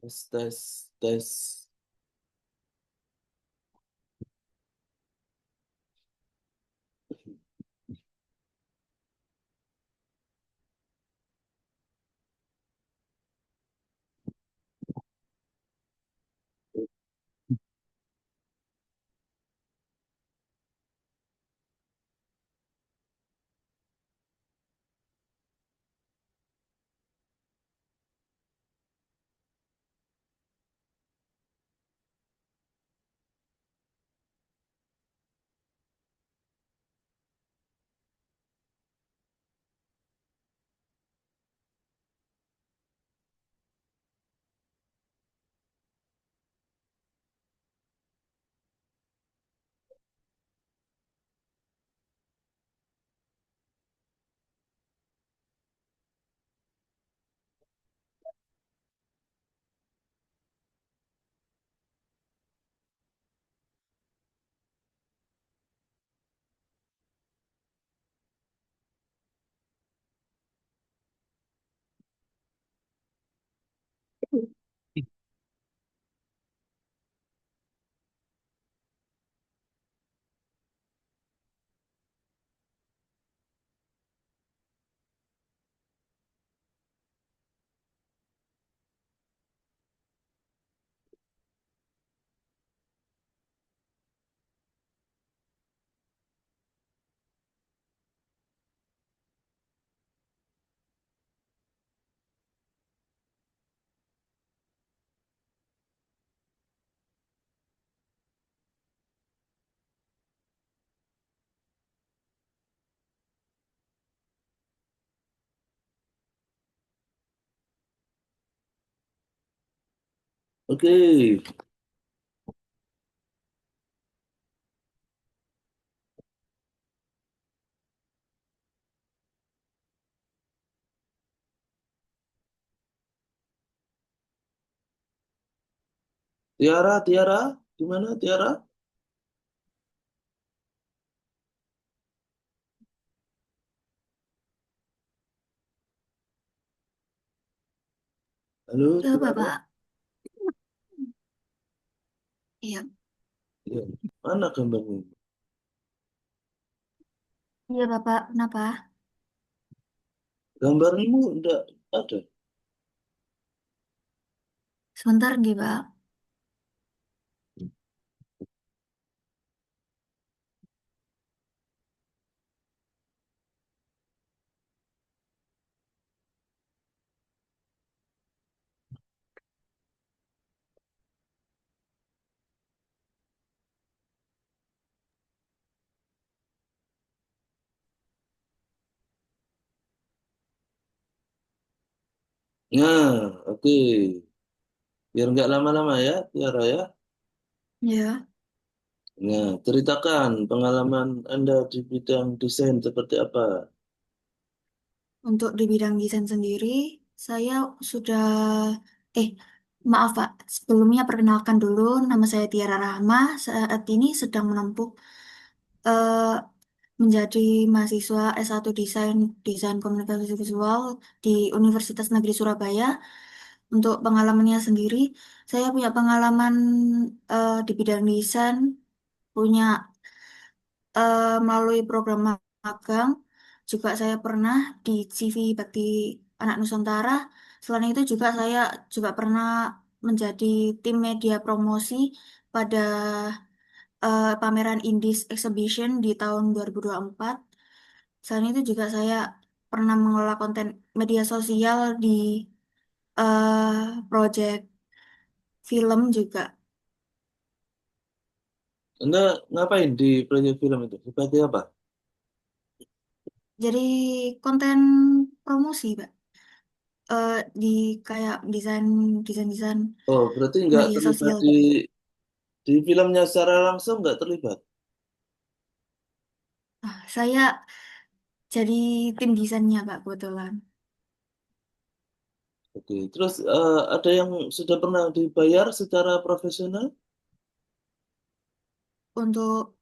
Tes, tes, tes. Oke, Tiara, Tiara, gimana Tiara? Halo, Ke Tiara. Bapak. Iya, Ya, mana gambarnya? iya Bapak. Kenapa? Gambarmu enggak ada. Sebentar nih, Pak. Nah, oke. Biar nggak lama-lama ya, Tiara ya. Ya, Nah, ceritakan pengalaman Anda di bidang desain seperti apa? untuk di bidang desain sendiri, saya sudah, eh, maaf Pak, sebelumnya perkenalkan dulu, nama saya Tiara Rahma, saat ini sedang menempuh eh, menjadi mahasiswa S1 Desain, Desain Komunikasi Visual di Universitas Negeri Surabaya. Untuk pengalamannya sendiri, saya punya pengalaman di bidang desain, punya melalui program magang juga saya pernah di CV Bakti Anak Nusantara. Selain itu juga saya juga pernah menjadi tim media promosi pada pameran Indies Exhibition di tahun 2024. Selain itu juga saya pernah mengelola konten media sosial di project film juga. Anda ngapain di proyek film itu? Seperti apa? Jadi konten promosi, Pak. Di kayak desain desain desain Oh, berarti nggak media terlibat sosial di gitu. filmnya secara langsung nggak terlibat. Saya jadi tim desainnya Pak kebetulan. Oke, terus ada yang sudah pernah dibayar secara profesional? Untuk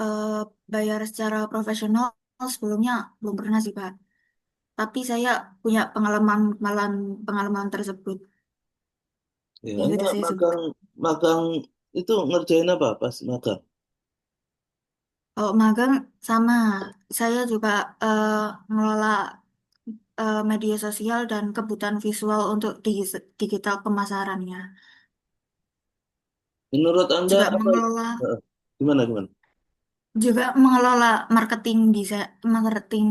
eh, bayar secara profesional sebelumnya belum pernah sih Pak. Tapi saya punya pengalaman pengalaman pengalaman tersebut. Ya, yang Anda sudah saya magang sebutkan. magang itu ngerjain apa pas magang? Kalau magang sama, saya juga eh, ngelola media sosial dan kebutuhan visual untuk digital pemasarannya. Menurut Anda Juga apa? mengelola Heeh. Gimana gimana? juga mengelola marketing bisa marketing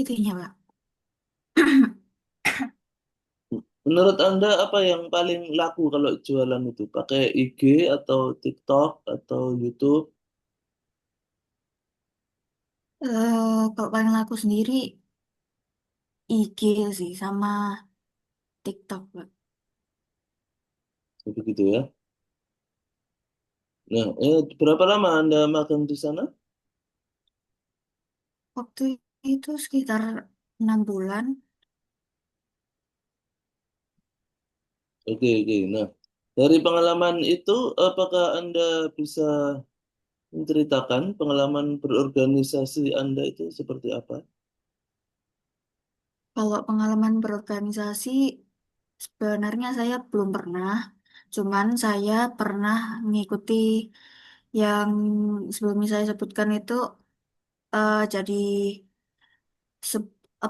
itunya, Pak. Menurut Anda apa yang paling laku kalau jualan itu? Pakai IG atau TikTok atau YouTube? Kalau paling laku sendiri IG sih sama TikTok, Pak. Begitu ya. Nah, berapa lama Anda magang di sana? Waktu itu sekitar 6 bulan. Oke, oke. Nah, dari pengalaman itu, apakah Anda bisa menceritakan pengalaman berorganisasi Anda itu seperti apa? Kalau pengalaman berorganisasi, sebenarnya saya belum pernah. Cuman saya pernah mengikuti yang sebelumnya saya sebutkan itu jadi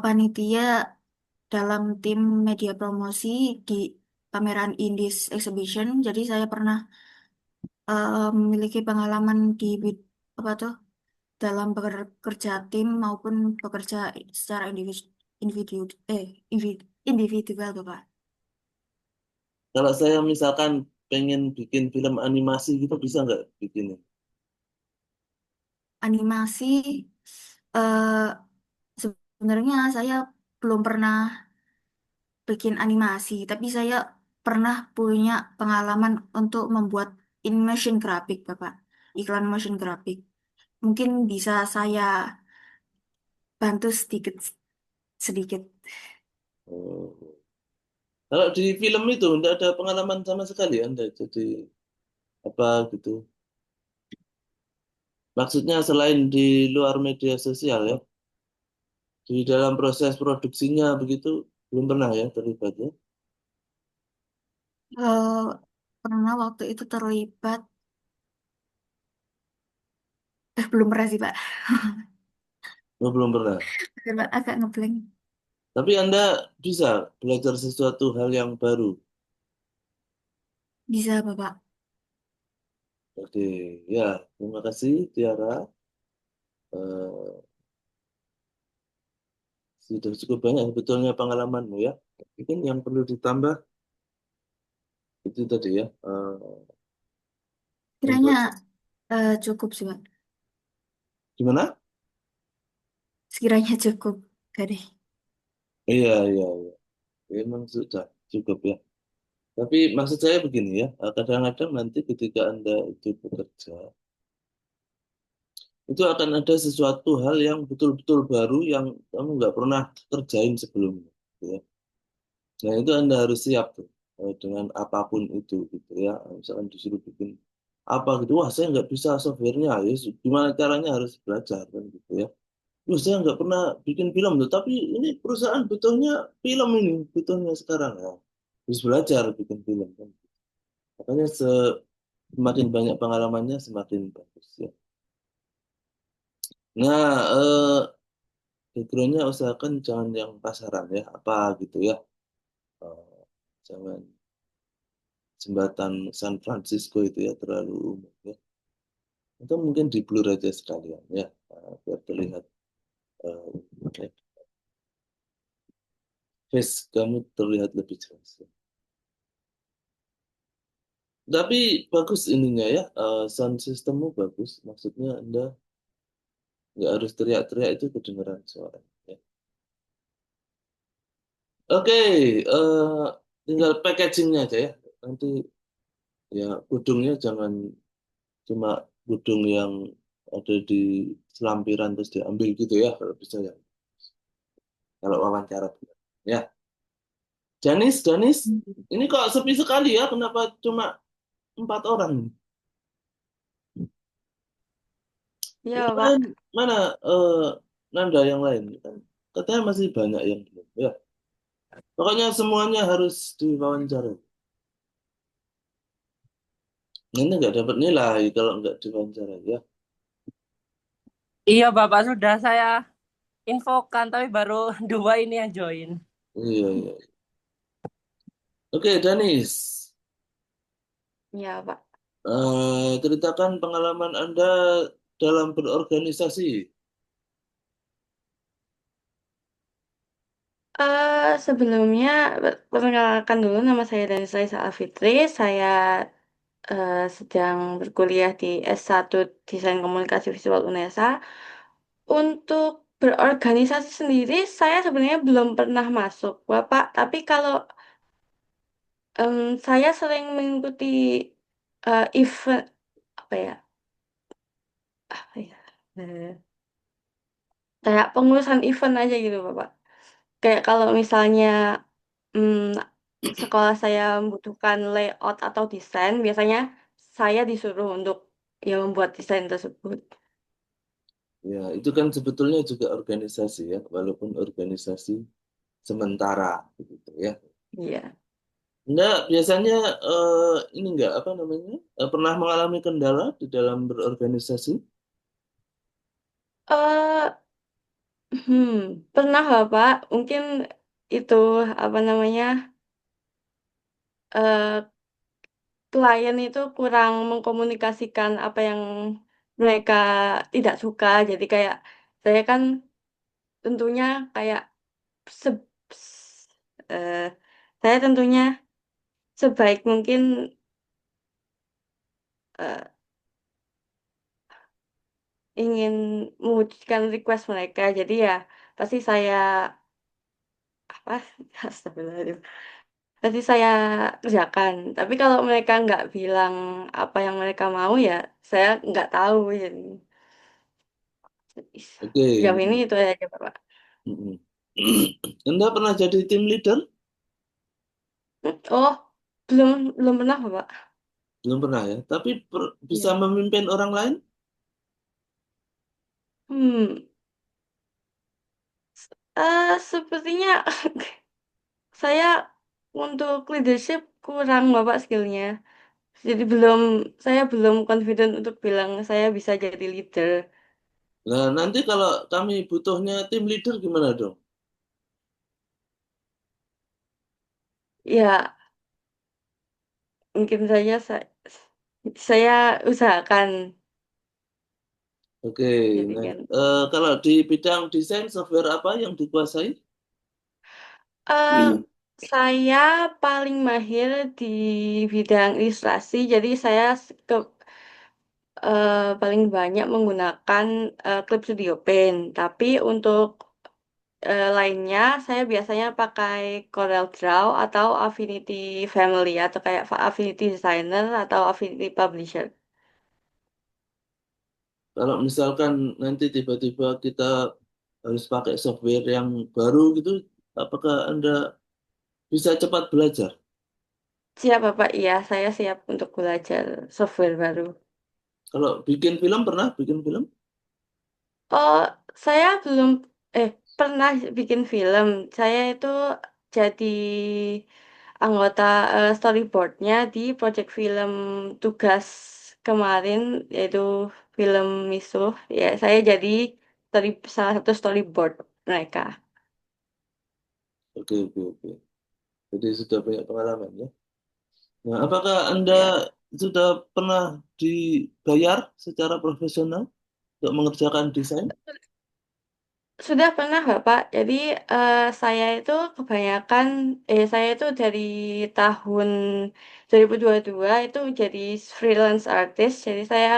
panitia dalam tim media promosi di pameran Indies Exhibition. Jadi saya pernah memiliki pengalaman di apa tuh dalam bekerja tim maupun bekerja secara individu, individu individual tuh Pak. Kalau saya misalkan pengen bikin film animasi gitu, bisa nggak bikinnya? Animasi eh sebenarnya saya belum pernah bikin animasi, tapi saya pernah punya pengalaman untuk membuat in motion graphic, Bapak. Iklan motion graphic. Mungkin bisa saya bantu sedikit sedikit. Oh. Kalau di film itu nggak ada pengalaman sama sekali Anda jadi apa gitu. Maksudnya selain di luar media sosial ya, di dalam proses produksinya begitu belum pernah ya terlibat ya. Eh pernah waktu itu terlibat, belum pernah sih, Pak. Oh, belum pernah. Terlibat agak ngeblank. Tapi Anda bisa belajar sesuatu hal yang baru. Bisa, Bapak. Oke, ya, terima kasih Tiara. Eh, sudah cukup banyak sebetulnya pengalamanmu ya. Mungkin yang perlu ditambah itu tadi ya, Kiranya membuat cukup sih, Pak. gimana? Sekiranya cukup. Gak deh. Iya, iya, iya. Memang sudah cukup ya. Tapi maksud saya begini ya, kadang-kadang nanti ketika Anda itu bekerja, itu akan ada sesuatu hal yang betul-betul baru yang kamu nggak pernah kerjain sebelumnya. Gitu ya. Nah itu Anda harus siap tuh dengan apapun itu gitu ya. Misalkan disuruh bikin apa gitu, wah saya nggak bisa softwarenya, ya gimana caranya harus belajar kan gitu ya. Wah saya nggak pernah bikin film tuh, tapi ini perusahaan butuhnya film ini, butuhnya sekarang ya. Harus belajar bikin film kan. Makanya semakin banyak pengalamannya semakin bagus ya. Nah, backgroundnya usahakan jangan yang pasaran ya, apa gitu ya. Eh, jangan jembatan San Francisco itu ya terlalu umum ya. Atau mungkin di blur aja sekalian ya, biar terlihat eh, face kamu terlihat lebih jelas. Ya. Tapi bagus ininya ya, sound systemmu bagus. Maksudnya Anda nggak harus teriak-teriak itu kedengeran suara. Ya. Oke, tinggal packagingnya aja ya. Nanti ya kudungnya jangan cuma kudung yang ada di selampiran terus diambil gitu ya kalau bisa ya. Kalau wawancara. Ya, Janis, Janis, Hmm. ini kok sepi sekali ya? Kenapa cuma 4 orang? Yang Iya, lain Pak. mana Nanda yang lain? Kan katanya masih banyak yang belum. Ya, pokoknya semuanya harus diwawancara. Ini nggak dapat nilai kalau nggak diwawancara ya. Iya, Bapak sudah saya infokan, tapi baru dua ini yang join. Iya, iya. Oke, Danis. Ya, Pak. Ceritakan pengalaman Anda dalam berorganisasi. Sebelumnya perkenalkan dulu nama saya Dani Salisa Alfitri. Saya sedang berkuliah di S1 Desain Komunikasi Visual UNESA. Untuk berorganisasi sendiri, saya sebenarnya belum pernah masuk, Bapak. Tapi kalau saya sering mengikuti event apa ya? Apa ya? eh, Kayak pengurusan event aja gitu, Bapak. Kayak kalau misalnya mm, sekolah saya membutuhkan layout atau desain, biasanya saya disuruh untuk ya membuat desain tersebut. Ya, itu kan sebetulnya juga organisasi ya, walaupun organisasi sementara begitu ya. Iya. Enggak, biasanya ini enggak apa namanya? Pernah mengalami kendala di dalam berorganisasi? eh Pernah Bapak, mungkin itu apa namanya? eh Klien itu kurang mengkomunikasikan apa yang mereka tidak suka. Jadi kayak saya kan tentunya kayak se- eh, saya tentunya sebaik mungkin eh, ingin mewujudkan request mereka. Jadi ya pasti saya apa? Astagfirullahaladzim. Pasti saya kerjakan. Tapi kalau mereka nggak bilang apa yang mereka mau ya saya nggak tahu. Jadi Oke. sejauh ini itu aja Bapak. Mm-mm. Anda pernah jadi tim leader? Oh, belum belum pernah, Bapak. Belum pernah ya, tapi bisa Iya. memimpin orang lain? Hmm, sepertinya saya untuk leadership kurang, Bapak, skillnya. Jadi saya belum confident untuk bilang saya bisa jadi leader. Nah, nanti kalau kami butuhnya tim leader gimana dong? Ya, mungkin saja saya usahakan Oke, nah, jadikan. kalau di bidang desain software apa yang dikuasai? Eh, saya paling mahir di bidang ilustrasi, jadi saya paling banyak menggunakan Clip Studio Paint. Tapi untuk lainnya, saya biasanya pakai Corel Draw atau Affinity Family atau kayak Affinity Designer atau Affinity Publisher. Kalau misalkan nanti tiba-tiba kita harus pakai software yang baru gitu, apakah Anda bisa cepat belajar? Siap, Bapak. Iya, saya siap untuk belajar software baru. Kalau bikin film pernah bikin film? Oh, saya belum pernah bikin film. Saya itu jadi anggota storyboardnya di project film tugas kemarin yaitu film Misuh. Ya, saya jadi salah satu storyboard mereka. Oke, oke, oke. Jadi sudah banyak pengalaman ya. Nah, apakah Anda Ya. sudah pernah dibayar secara profesional untuk mengerjakan desain? Sudah pernah Bapak. Jadi saya itu kebanyakan saya itu dari tahun 2022 itu jadi freelance artist. Jadi saya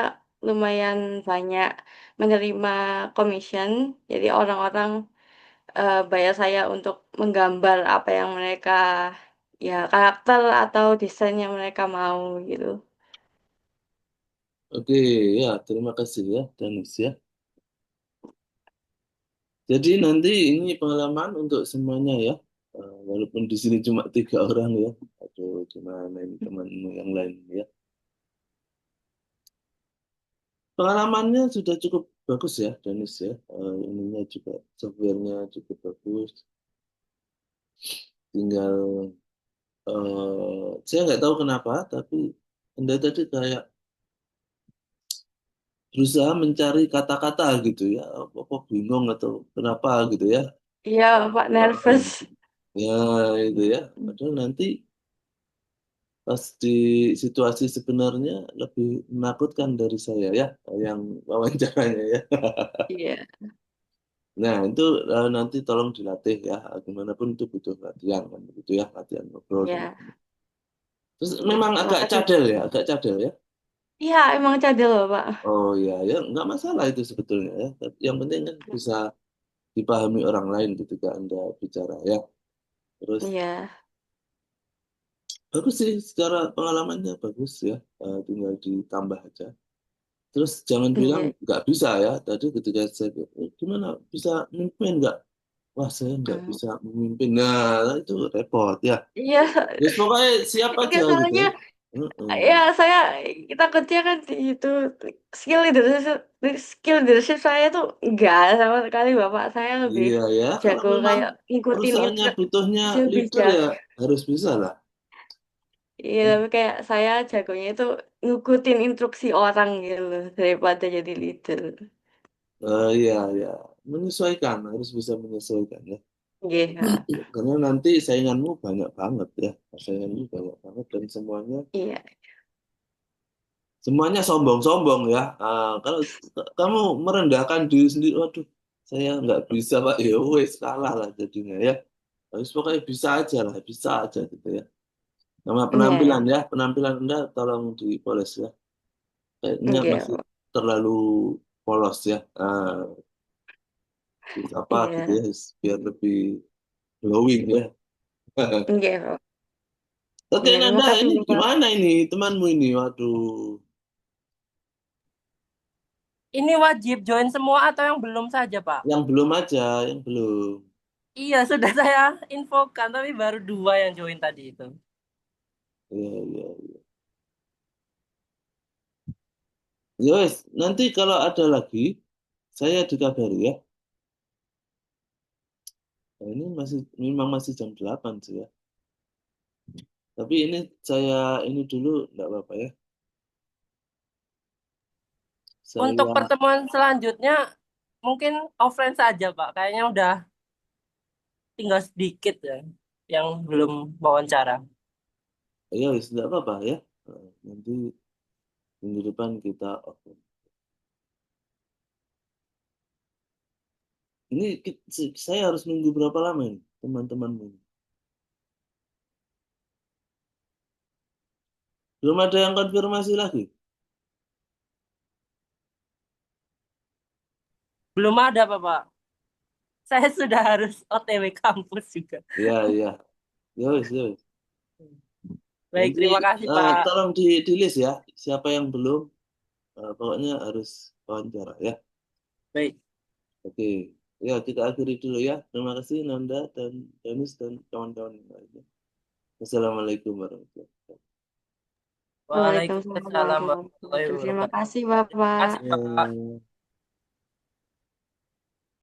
lumayan banyak menerima commission. Jadi orang-orang bayar saya untuk menggambar apa yang mereka ya karakter atau desain yang mereka mau gitu. Oke, ya, terima kasih ya, Danis ya. Jadi nanti ini pengalaman untuk semuanya ya. Walaupun di sini cuma 3 orang ya. Aduh, gimana ini temanmu yang lain ya. Pengalamannya sudah cukup bagus ya, Danis ya. Ininya juga softwarenya cukup bagus. Tinggal saya nggak tahu kenapa, tapi Anda tadi kayak berusaha mencari kata-kata gitu ya, apa bingung atau kenapa gitu ya. Iya, Pak, Heeh. nervous. Ya itu ya. Padahal nanti pas di situasi sebenarnya lebih menakutkan dari saya ya, yang wawancaranya ya. Iya, Nah itu nanti tolong dilatih ya, gimana pun itu butuh latihan kan, begitu ya, latihan ngobrol dan iya, terus iya. memang agak Makasih. cadel ya, agak cadel ya. Iya, emang cadel loh, Pak. Oh iya ya, nggak masalah itu sebetulnya ya. Yang penting kan bisa dipahami orang lain ketika Anda bicara ya. Terus Iya, bagus sih secara pengalamannya bagus ya. Tinggal ditambah aja. Terus jangan bilang iya. nggak bisa ya. Tadi ketika saya bilang, gimana bisa memimpin nggak? Wah saya nggak Hmm. bisa memimpin. Nah itu repot ya. Iya, Terus pokoknya siap aja enggak gitu soalnya ya. Heeh. ya saya kita kerja kan di itu skill leadership saya tuh enggak sama sekali Bapak. Saya lebih Iya ya. Kalau jago memang kayak ngikutin perusahaannya butuhnya instruksi leader bijak. ya harus bisa lah. Iya, tapi kayak saya jagonya itu ngikutin instruksi orang gitu loh, daripada jadi leader. Iya ya. Menyesuaikan harus bisa menyesuaikan ya. Iya, Karena nanti sainganmu banyak banget ya. Sainganmu banyak banget dan semuanya iya, semuanya sombong-sombong ya. Kalau kamu merendahkan diri sendiri, waduh, saya nggak bisa Pak. Ya wes kalah lah jadinya ya. Harus pokoknya bisa aja gitu ya. Sama iya, penampilan iya, ya, penampilan Anda tolong dipoles ya. Kayaknya masih iya, terlalu polos ya. Apa gitu iya, ya, biar lebih glowing ya. iya, Oke, iya. Terima Nanda, kasih ini Pak. gimana ini temanmu ini? Waduh, Ini wajib join semua atau yang belum saja, Pak? yang belum aja, yang belum. Iya, sudah saya infokan, tapi baru 2 yang join tadi itu. Iya, iya. Ya wes, nanti kalau ada lagi, saya dikabari ya. Nah, ini memang masih jam 8 sih ya. Tapi ini saya ini dulu nggak apa-apa ya. Untuk Saya pertemuan selanjutnya mungkin offline saja, Pak. Kayaknya udah tinggal sedikit ya yang belum wawancara. ya wes nggak apa-apa ya. Nanti minggu depan kita oke. Ini saya harus nunggu berapa lama ini, teman-temanmu? Belum ada yang konfirmasi lagi? Belum ada, Pak. Saya sudah harus OTW kampus juga. Iya, iya. Ya wes, ya wes. Baik, Nanti terima kasih, Pak. tolong di list ya, siapa yang belum, pokoknya harus wawancara ya. Baik. Oke, ya kita akhiri dulu ya. Terima kasih Nanda dan Danis dan kawan-kawan yang lainnya. Wassalamualaikum warahmatullahi wabarakatuh. Waalaikumsalam Waalaikumsalam warahmatullahi warahmatullahi wabarakatuh. Terima wabarakatuh. kasih Terima Bapak. kasih, Pak. Ya.